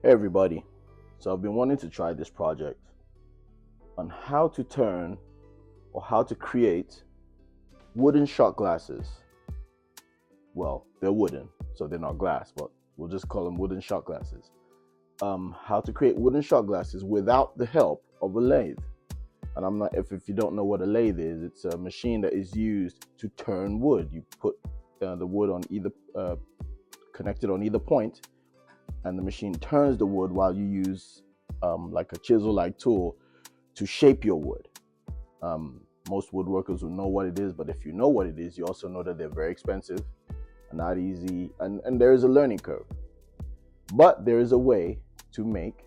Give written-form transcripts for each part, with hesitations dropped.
Hey everybody, so I've been wanting to try this project on how to turn or how to create wooden shot glasses. Well, they're wooden, so they're not glass, but we'll just call them wooden shot glasses. How to create wooden shot glasses without the help of a lathe. And I'm not, if you don't know what a lathe is, it's a machine that is used to turn wood. You put the wood on either, connected on either point, and the machine turns the wood while you use like a chisel-like tool to shape your wood. Most woodworkers will know what it is, but if you know what it is, you also know that they're very expensive and not easy, and there is a learning curve. But there is a way to make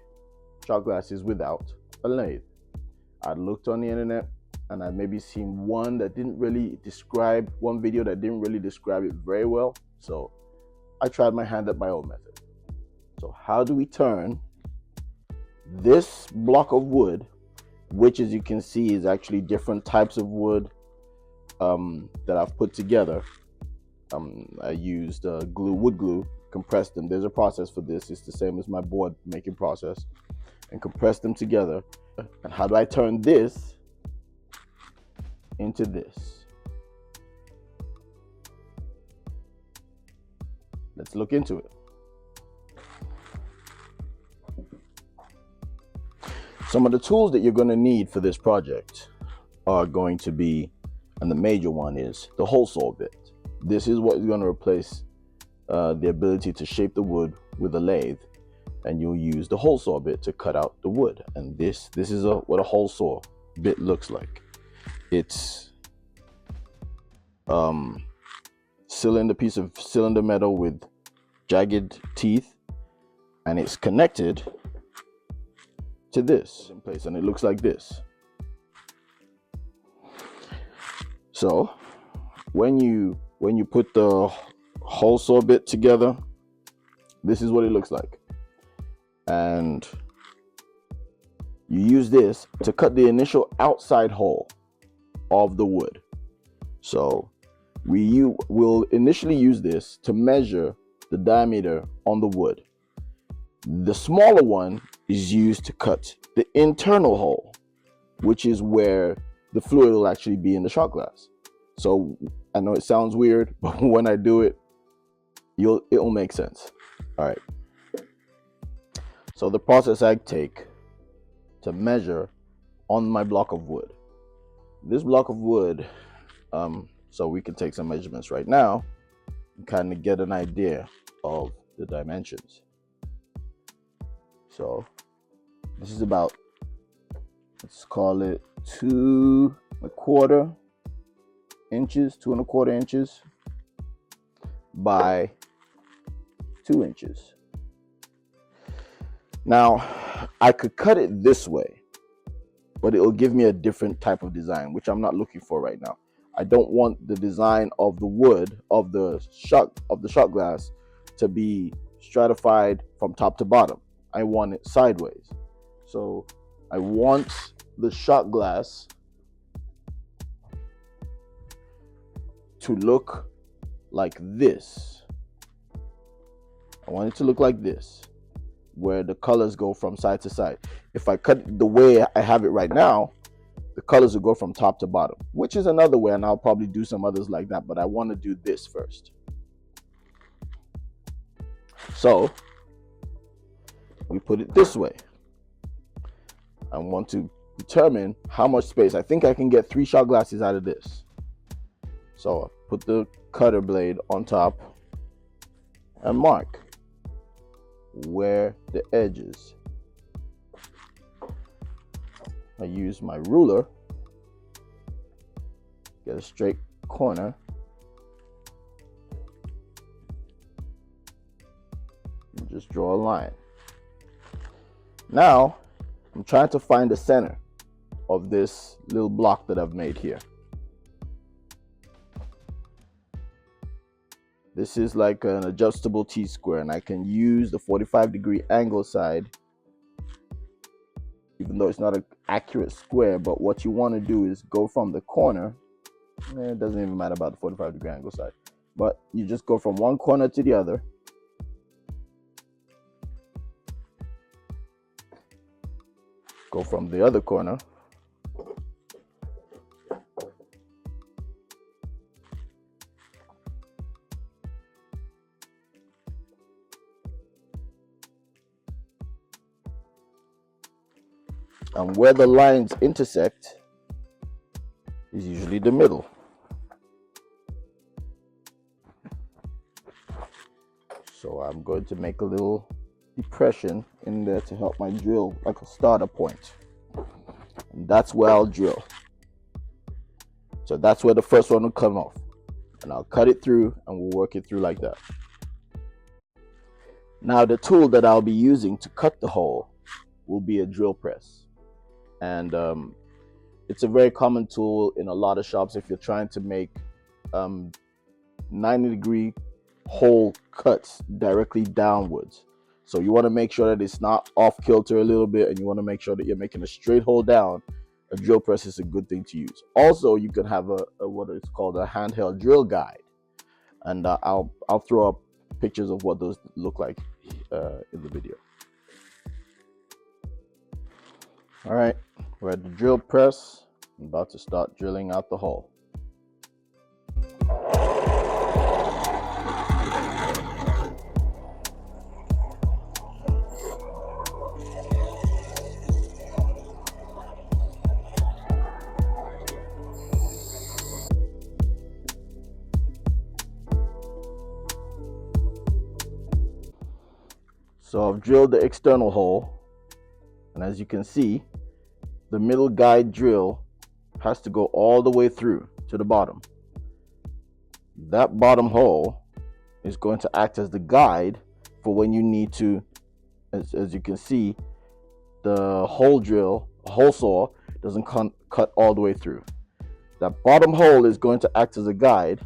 shot glasses without a lathe. I looked on the internet and I maybe seen one video that didn't really describe it very well. So I tried my hand at my own method. So how do we turn this block of wood, which as you can see is actually different types of wood that I've put together. I used wood glue, compressed them. There's a process for this. It's the same as my board making process, and compress them together. And how do I turn this into this? Let's look into it. Some of the tools that you're going to need for this project are going to be, and the major one is the hole saw bit. This is what is going to replace the ability to shape the wood with a lathe, and you'll use the hole saw bit to cut out the wood. And this is what a hole saw bit looks like. It's piece of cylinder metal with jagged teeth, and it's connected to this in place, and it looks like this. So when you put the hole saw bit together, this is what it looks like. And you use this to cut the initial outside hole of the wood. So will initially use this to measure the diameter on the wood. The smaller one is used to cut the internal hole, which is where the fluid will actually be in the shot glass. So I know it sounds weird, but when I do it, it'll make sense. All right. So the process I take to measure on my block of wood. This block of wood, so we can take some measurements right now and kind of get an idea of the dimensions. So this is about, let's call it 2.25 inches by 2 inches. Now I could cut it this way, but it will give me a different type of design, which I'm not looking for right now. I don't want the design of the wood of the shot glass to be stratified from top to bottom. I want it sideways. So I want the shot glass to look like this. I want it to look like this, where the colors go from side to side. If I cut it the way I have it right now, the colors will go from top to bottom, which is another way, and I'll probably do some others like that, but I want to do this first. So we put it this way. I want to determine how much space. I think I can get 3 shot glasses out of this. So I put the cutter blade on top and mark where the edge is. I use my ruler, get a straight corner, and just draw a line. Now I'm trying to find the center of this little block that I've made here. This is like an adjustable T-square, and I can use the 45-degree angle side, even though it's not an accurate square. But what you want to do is go from the corner. It doesn't even matter about the 45-degree angle side, but you just go from one corner to the other go from the other corner. And where the lines intersect is usually the middle. So I'm going to make a little depression in there to help my drill, like a starter point. And that's where I'll drill. So that's where the first one will come off. And I'll cut it through and we'll work it through like that. Now the tool that I'll be using to cut the hole will be a drill press. And it's a very common tool in a lot of shops if you're trying to make 90-degree hole cuts directly downwards. So you want to make sure that it's not off kilter a little bit, and you want to make sure that you're making a straight hole down. A drill press is a good thing to use. Also, you can have a what is called a handheld drill guide, and I'll throw up pictures of what those look like in the video. All right, we're at the drill press. I'm about to start drilling out the hole. So I've drilled the external hole, and as you can see, the middle guide drill has to go all the way through to the bottom. That bottom hole is going to act as the guide for when you need to, as you can see, the hole saw doesn't cut all the way through. That bottom hole is going to act as a guide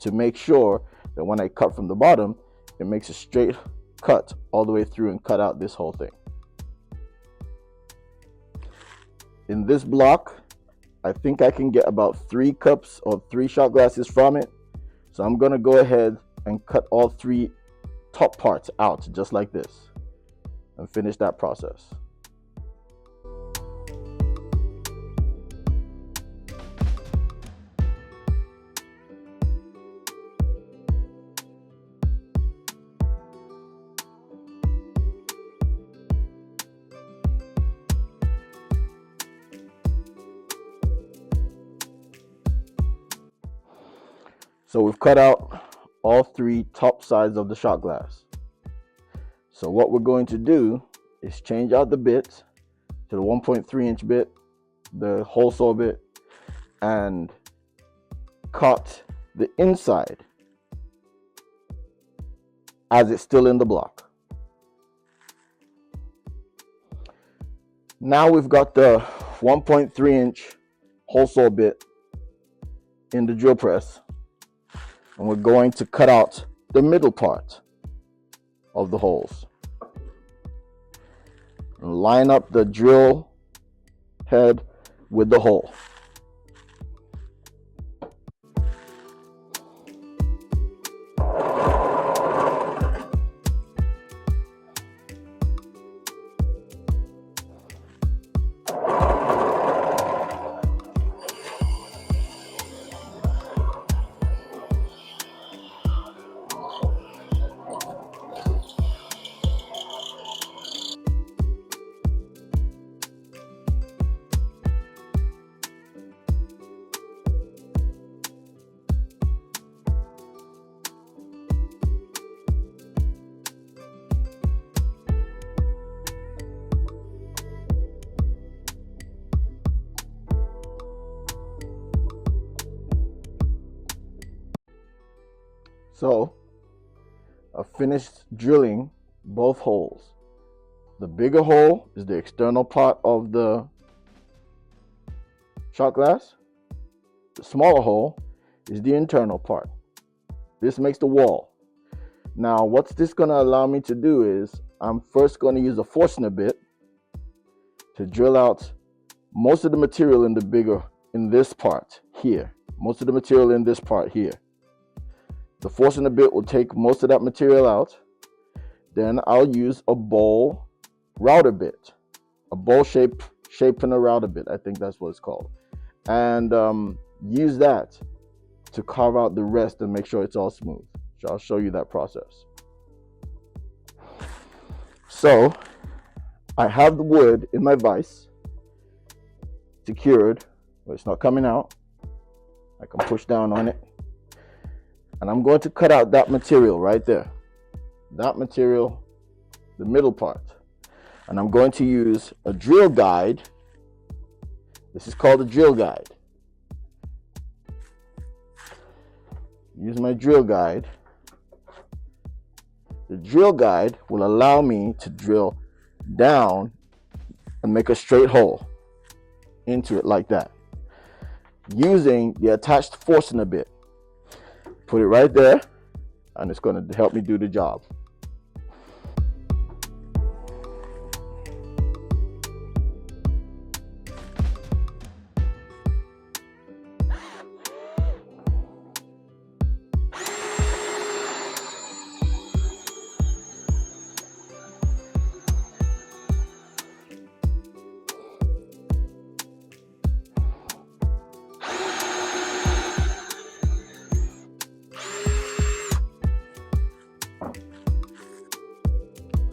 to make sure that when I cut from the bottom, it makes a straight cut all the way through and cut out this whole thing. In this block, I think I can get about 3 cups or 3 shot glasses from it. So I'm going to go ahead and cut all 3 top parts out just like this and finish that process. So we've cut out all 3 top sides of the shot glass. So what we're going to do is change out the bit to the 1.3-inch bit, the hole saw bit, and cut the inside as it's still in the block. Now we've got the 1.3-inch hole saw bit in the drill press, and we're going to cut out the middle part of the holes. And line up the drill head with the hole. So I've finished drilling both holes. The bigger hole is the external part of the shot glass. The smaller hole is the internal part. This makes the wall. Now what's this going to allow me to do is I'm first going to use a Forstner bit to drill out most of the material in this part here. Most of the material in this part here. The Forstner bit will take most of that material out. Then I'll use a bowl router bit a bowl shaping a router bit. I think that's what it's called. And use that to carve out the rest and make sure it's all smooth. So I'll show you that process. So I have the wood in my vise secured, but it's not coming out. I can push down on it. And I'm going to cut out that material right there. That material, the middle part. And I'm going to use a drill guide. This is called a drill guide. Use my drill guide. The drill guide will allow me to drill down and make a straight hole into it like that, using the attached forcing bit. Put it right there, and it's going to help me do the job.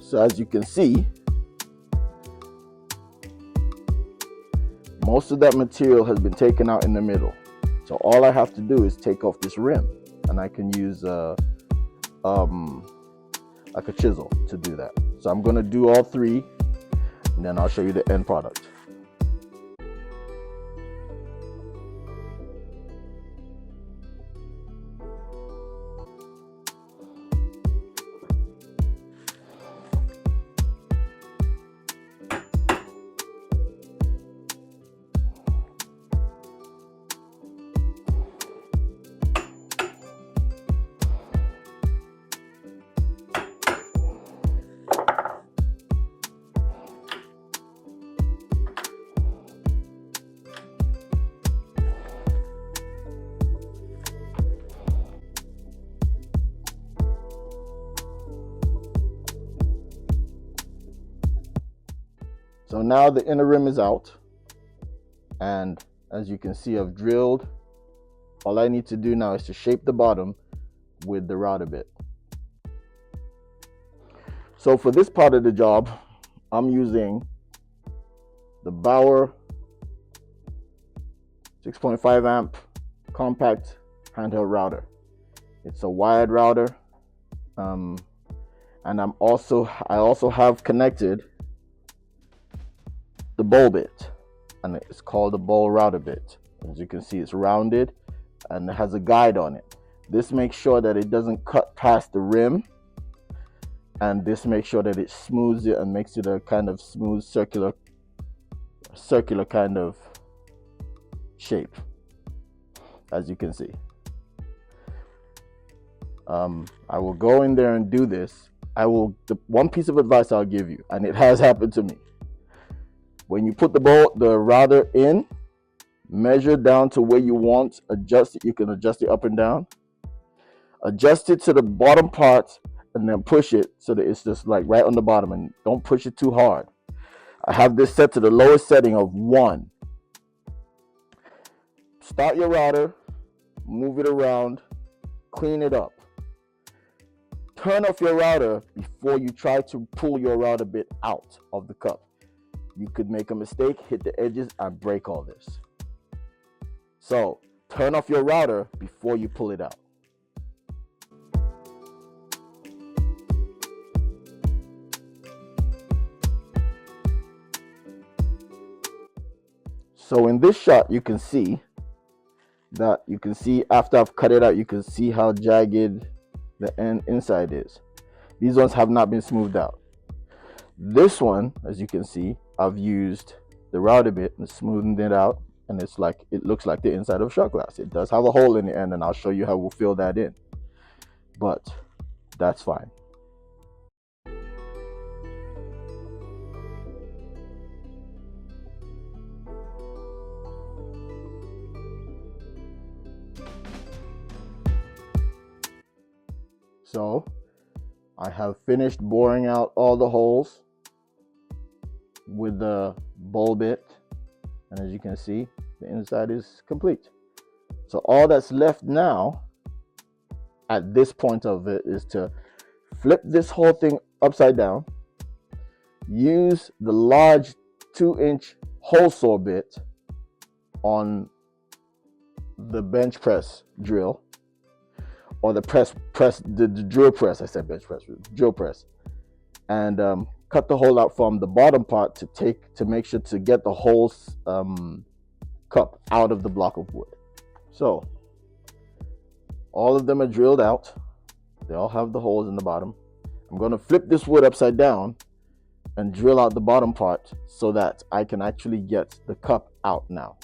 So as you can see, most of that material has been taken out in the middle. So all I have to do is take off this rim, and I can use like a chisel to do that. So I'm going to do all three, and then I'll show you the end product. So now the inner rim is out, and as you can see, I've drilled. All I need to do now is to shape the bottom with the router bit. So for this part of the job, I'm using the Bauer 6.5 amp compact handheld router. It's a wired router, and I also have connected the bowl bit, and it's called the bowl router bit. As you can see, it's rounded and it has a guide on it. This makes sure that it doesn't cut past the rim, and this makes sure that it smooths it and makes it a kind of smooth circular kind of shape, as you can see. I will go in there and do this. The one piece of advice I'll give you, and it has happened to me: when you put the router in, measure down to where you want, adjust it. You can adjust it up and down. Adjust it to the bottom part and then push it so that it's just like right on the bottom, and don't push it too hard. I have this set to the lowest setting of 1. Start your router, move it around, clean it up. Turn off your router before you try to pull your router bit out of the cup. You could make a mistake, hit the edges, and break all this. So turn off your router before you pull it out. So in this shot, you can see after I've cut it out, you can see how jagged the inside is. These ones have not been smoothed out. This one, as you can see, I've used the router bit and smoothed it out, and it looks like the inside of shot glass. It does have a hole in the end, and I'll show you how we'll fill that in, but that's fine. So I have finished boring out all the holes. with the bowl bit, and as you can see, the inside is complete. So all that's left now at this point of it is to flip this whole thing upside down, use the large 2-inch hole saw bit on the bench press drill, or the drill press. I said bench press, drill press, and cut the hole out from the bottom part to make sure to get the whole cup out of the block of wood. So all of them are drilled out. They all have the holes in the bottom. I'm going to flip this wood upside down and drill out the bottom part so that I can actually get the cup out now.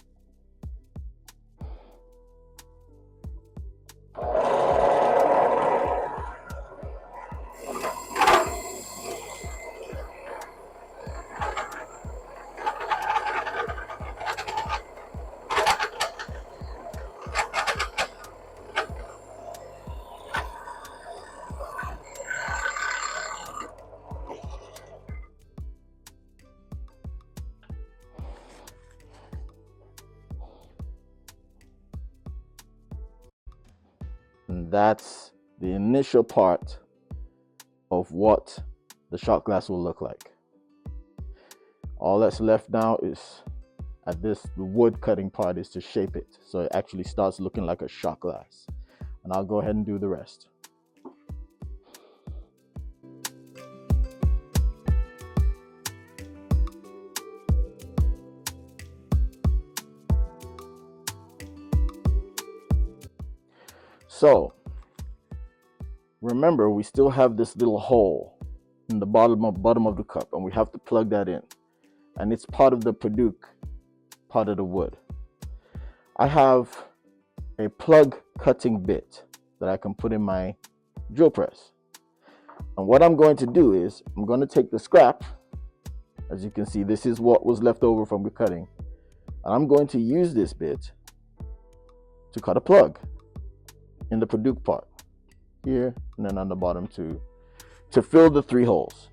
And that's the initial part of what the shot glass will look like. All that's left now is, at this wood cutting part, is to shape it so it actually starts looking like a shot glass. And I'll go ahead and do the rest. So remember, we still have this little hole in the bottom of the cup, and we have to plug that in, and it's part of the Purdue part of the wood. I have a plug cutting bit that I can put in my drill press, and what I'm going to do is I'm going to take the scrap. As you can see, this is what was left over from the cutting, and I'm going to use this bit to cut a plug in the Purdue part here, and then on the bottom to fill the 3 holes.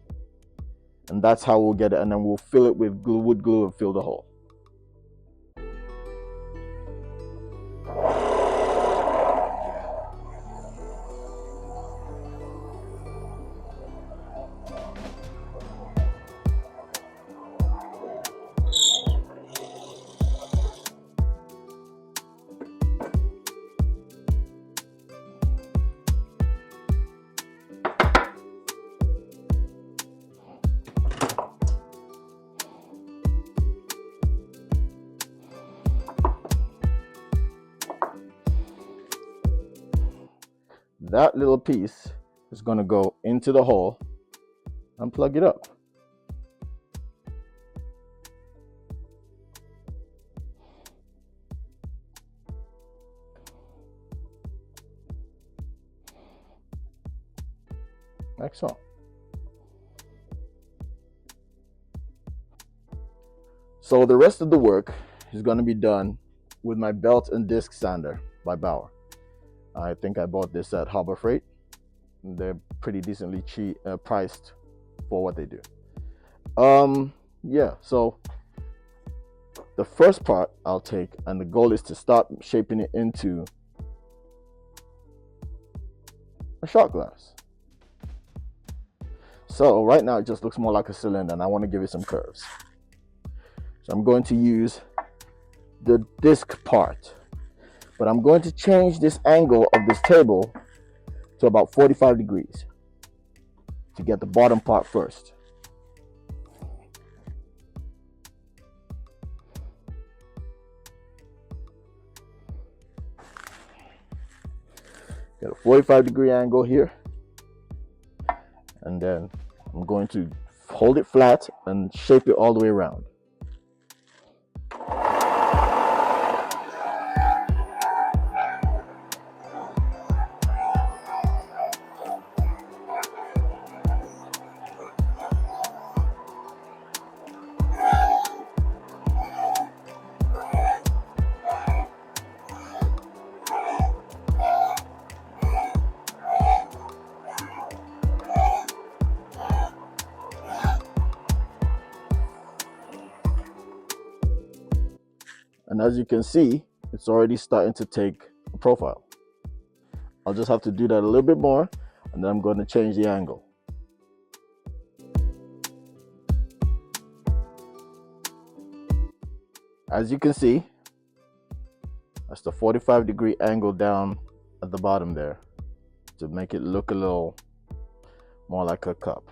And that's how we'll get it, and then we'll fill it with wood glue and fill the hole. That little piece is going to go into the hole and plug it up. Like so. So the rest of the work is going to be done with my belt and disc sander by Bauer. I think I bought this at Harbor Freight. They're pretty decently priced for what they do. Yeah, so the first part I'll take, and the goal is to start shaping it into a shot glass. So right now it just looks more like a cylinder, and I want to give it some curves. So I'm going to use the disc part, but I'm going to change this angle of this table to about 45 degrees to get the bottom part first. Get a 45-degree angle here, and then I'm going to hold it flat and shape it all the way around. And as you can see, it's already starting to take a profile. I'll just have to do that a little bit more, and then I'm going to change the angle. As you can see, that's the 45-degree angle down at the bottom there to make it look a little more like a cup.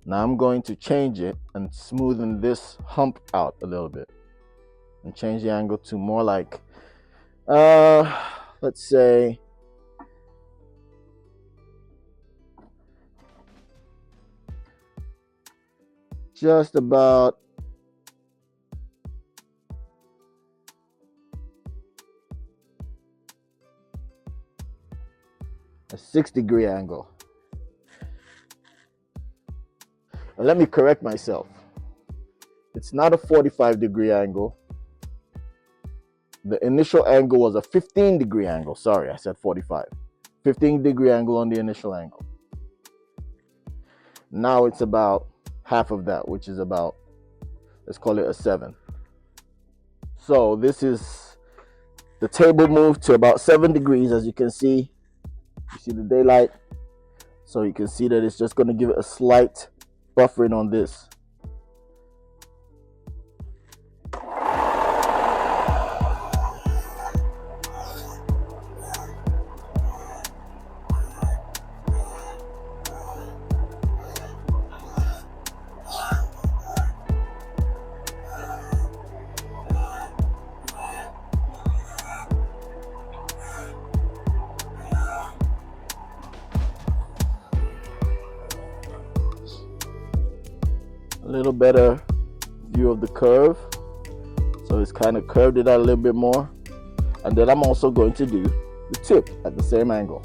Now I'm going to change it and smoothen this hump out a little bit and change the angle to more like, let's say, just about a 6-degree angle. Now let me correct myself. It's not a 45-degree angle. The initial angle was a 15-degree angle. Sorry, I said 45. 15-degree angle on the initial angle. Now it's about half of that, which is about, let's call it a 7. So this is the table moved to about 7 degrees, as you can see. You see the daylight. So you can see that it's just going to give it a slight buffering on this. A little better view of the curve, so it's kind of curved it out a little bit more. And then I'm also going to do the tip at the same angle.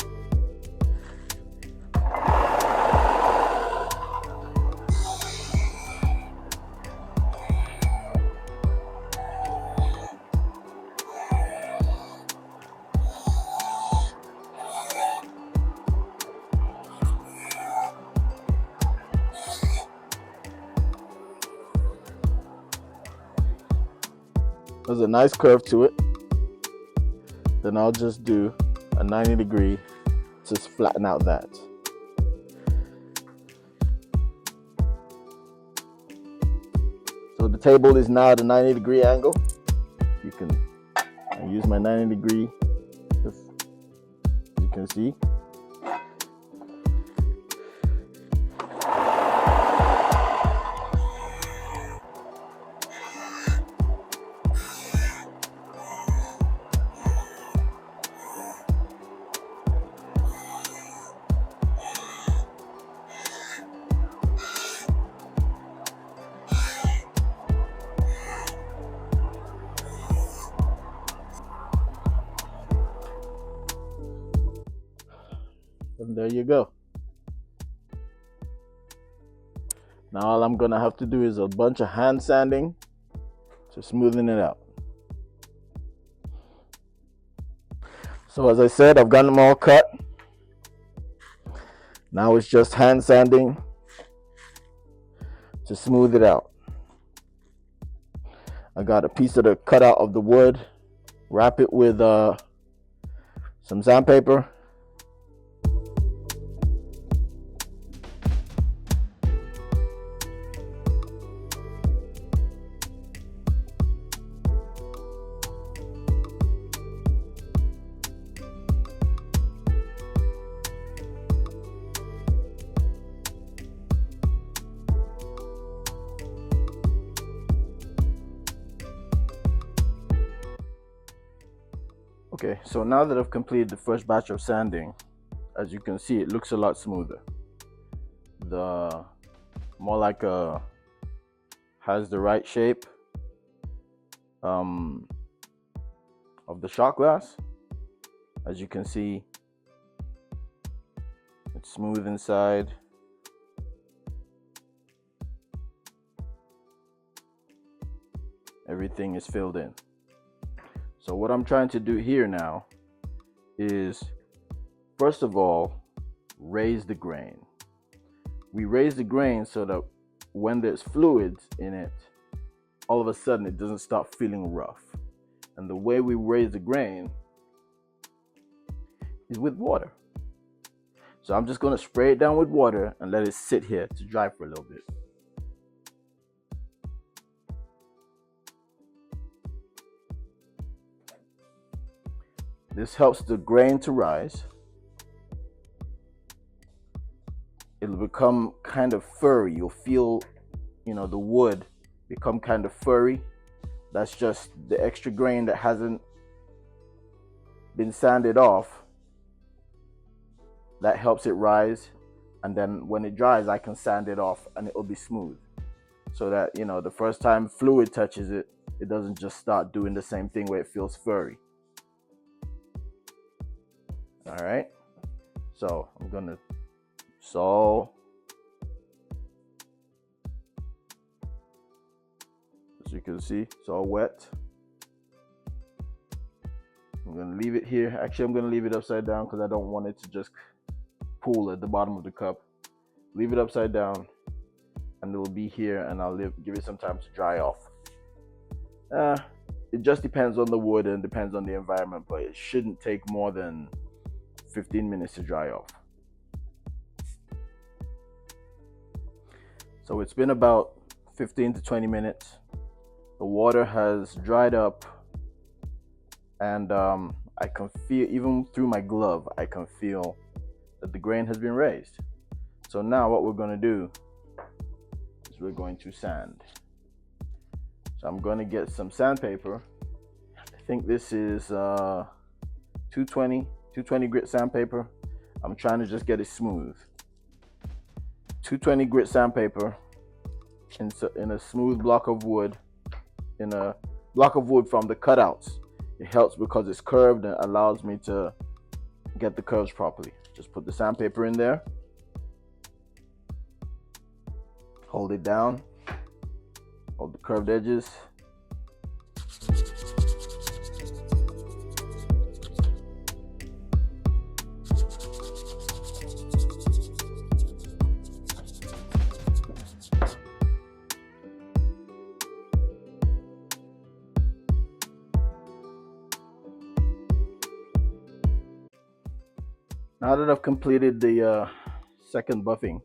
There's a nice curve to it. Then I'll just do a 90-degree to flatten out that. So the table is now at a 90-degree angle. You can use my 90-degree, as you can see. And there you go. Now all I'm gonna have to do is a bunch of hand sanding to smoothen it out. So as I said, I've got them all cut. Now it's just hand sanding to smooth it out. I got a piece of the cutout of the wood, wrap it with some sandpaper. Okay, so now that I've completed the first batch of sanding, as you can see, it looks a lot smoother. The more like has the right shape of the shot glass. As you can see, it's smooth inside. Everything is filled in. So what I'm trying to do here now is, first of all, raise the grain. We raise the grain so that when there's fluids in it all of a sudden it doesn't start feeling rough. And the way we raise the grain is with water. So I'm just going to spray it down with water and let it sit here to dry for a little bit. This helps the grain to rise. It'll become kind of furry. You'll feel, the wood become kind of furry. That's just the extra grain that hasn't been sanded off. That helps it rise. And then when it dries, I can sand it off and it'll be smooth. So that, the first time fluid touches it, it doesn't just start doing the same thing where it feels furry. All right. So I'm going to as you can see, it's all wet. I'm going to leave it here. Actually, I'm going to leave it upside down because I don't want it to just pool at the bottom of the cup. Leave it upside down and it will be here, and I'll give it some time to dry off. It just depends on the wood and depends on the environment, but it shouldn't take more than 15 minutes to dry off. So it's been about 15 to 20 minutes. The water has dried up, and I can feel, even through my glove, I can feel that the grain has been raised. So now what we're going to do is we're going to sand. So I'm going to get some sandpaper. I think this is 220 grit sandpaper. I'm trying to just get it smooth. 220 grit sandpaper in a smooth block of wood, in a block of wood from the cutouts. It helps because it's curved and allows me to get the curves properly. Just put the sandpaper in there, hold it down, hold the curved edges. Now that I've completed the second buffing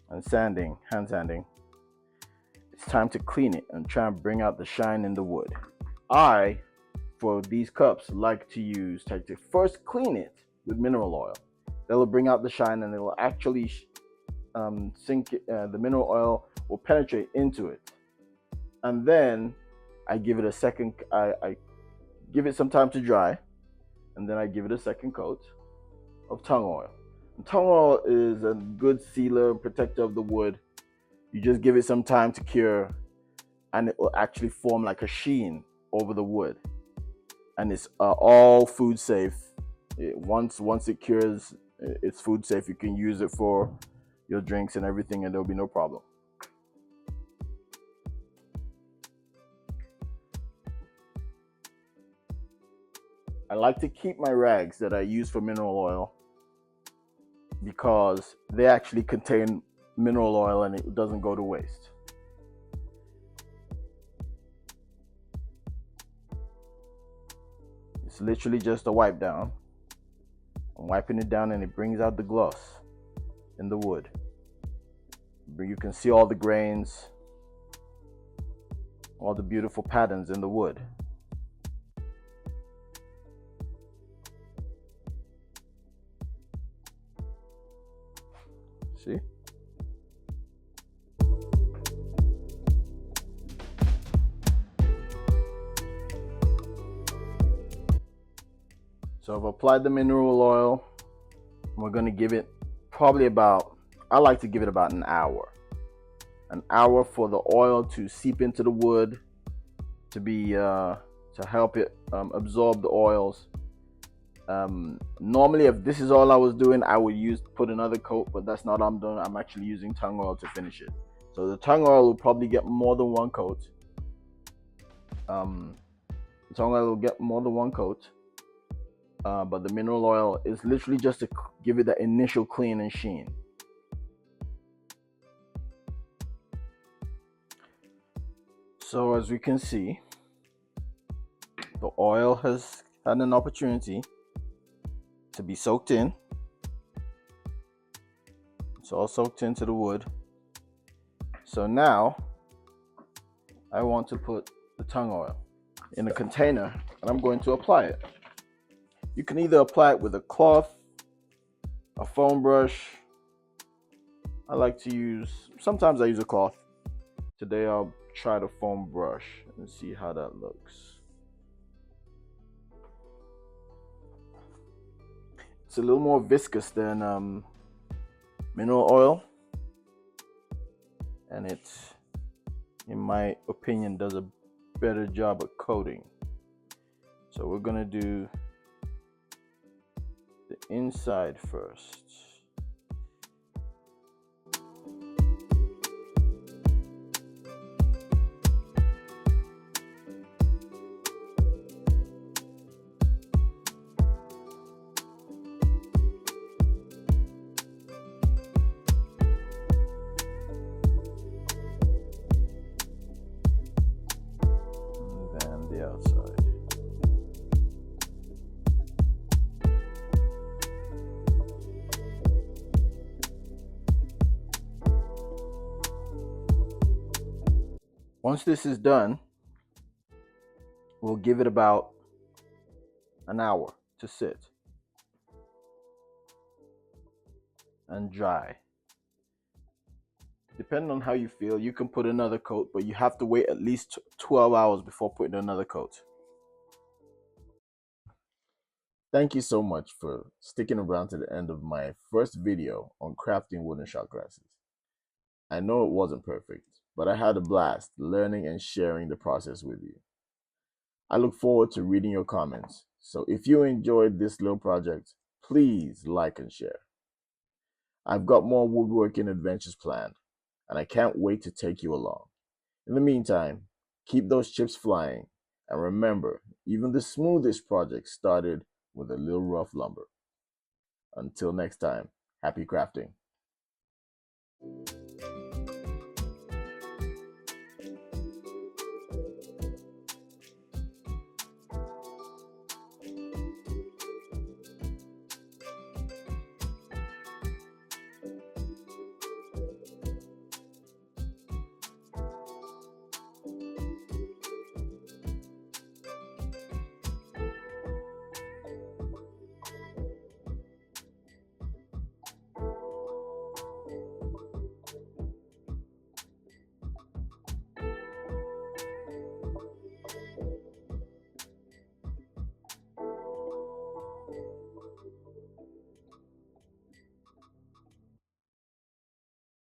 and sanding, hand sanding, it's time to clean it and try and bring out the shine in the wood. For these cups, like to first clean it with mineral oil. That'll bring out the shine, and it will actually sink it, the mineral oil will penetrate into it. And then I give it a second, I give it some time to dry, and then I give it a second coat of tung oil. And tung oil is a good sealer and protector of the wood. You just give it some time to cure, and it will actually form like a sheen over the wood. And it's all food safe. Once it cures, it's food safe. You can use it for your drinks and everything, and there'll be no problem. I like to keep my rags that I use for mineral oil because they actually contain mineral oil and it doesn't go to waste. It's literally just a wipe down. I'm wiping it down and it brings out the gloss in the wood. You can see all the grains, all the beautiful patterns in the wood. See? So I've applied the mineral oil. We're going to give it probably I like to give it about an hour. An hour for the oil to seep into the wood, to help it absorb the oils. Normally, if this is all I was doing, I would put another coat, but that's not what I'm doing. I'm actually using tung oil to finish it. So the tung oil will probably get more than one coat. The tung oil will get more than one coat, but the mineral oil is literally just to give it that initial clean and sheen. So as we can see, the oil has had an opportunity to be soaked in. It's all soaked into the wood. So now I want to put the tung oil in a container and I'm going to apply it. You can either apply it with a cloth, a foam brush. Sometimes I use a cloth. Today I'll try the foam brush and see how that looks. It's a little more viscous than mineral oil, and it, in my opinion, does a better job of coating. So we're gonna do the inside first. The outside. Once this is done, we'll give it about an hour to sit and dry. Depending on how you feel, you can put another coat, but you have to wait at least 12 hours before putting another coat. Thank you so much for sticking around to the end of my first video on crafting wooden shot glasses. I know it wasn't perfect, but I had a blast learning and sharing the process with you. I look forward to reading your comments, so if you enjoyed this little project, please like and share. I've got more woodworking adventures planned, and I can't wait to take you along. In the meantime, keep those chips flying, and remember, even the smoothest project started with a little rough lumber. Until next time, happy crafting.